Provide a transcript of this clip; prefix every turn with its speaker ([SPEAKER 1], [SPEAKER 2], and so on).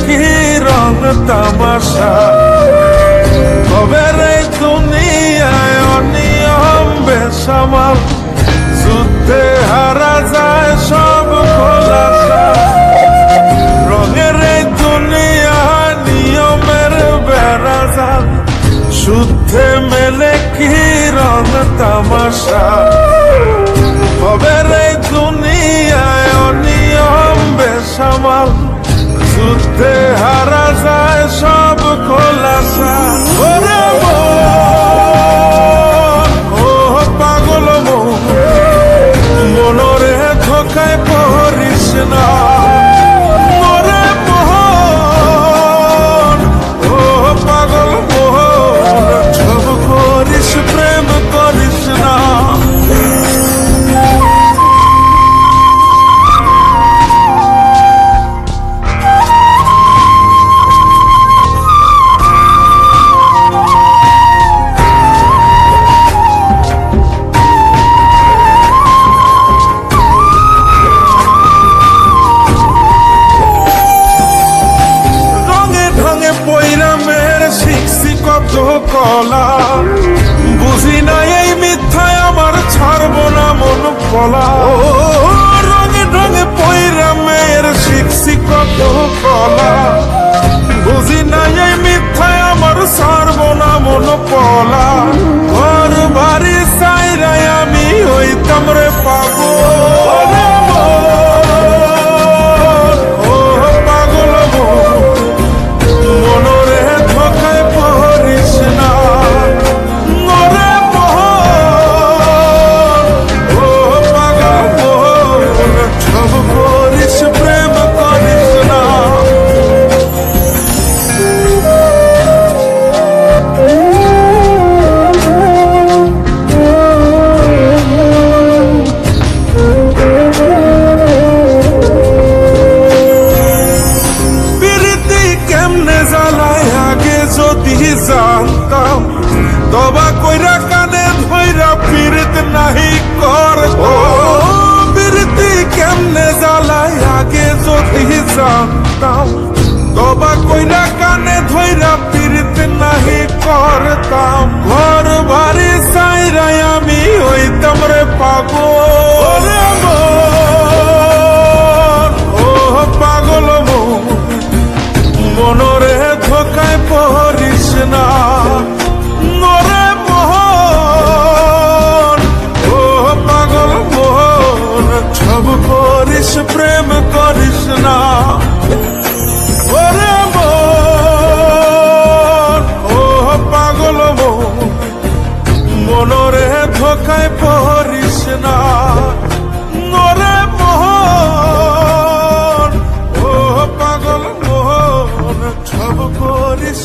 [SPEAKER 1] কি রং তামাশা, তবে রে দুনিয়ায় অনিয়ম বেসামাল, যুদ্ধে হারা যায় সব খোলাসা। রঙের এই দুনিয়া নিয়মের বেড়াজাল, শুদ্ধে মেলে কি রং তামাশা, তবে রে দুনিয়ায় অনিয়ম বেসামাল, যুদ্ধে হারা যায় সব খোলাসা। ওরে ও পাগল মনরে ধোকায় পড়িস না, ওরে ও পাগল সব করিস প্রেম করিস না। কলা বুঝি না এই মিথ্যায় আমার ছাড়ব না মন কলা। রঙে রঙে পয়রা মেয়ের শিখছি কত কলা, বুঝি না এই মিথ্যায় আমার ছাড়ব না মন কলা। ঘর বাড়ি সাইরাই আমি হইতাম রে পাগল, জানতাম তবা কইরা কানে ধইরা পীড়িত নাহি করতাম। পীড়িতি কেমনে জ্বালাই আগে যদি জানতাম, তবা কইরা কানে ধইরা পীড়িত নাহি করতাম। ঘর বাড়ি সাইরাই আমি হইতাম রে পাগল, ও পাগল মনরে ধোকায় পড়িস না, নরে মোহন ও পাগল মোহন সব করিস প্রেম করিস না। ওরে মন ও পাগল মনরে ধোকায় পড়িস না, নরে মোহন ও পাগল মোহন সব করিস।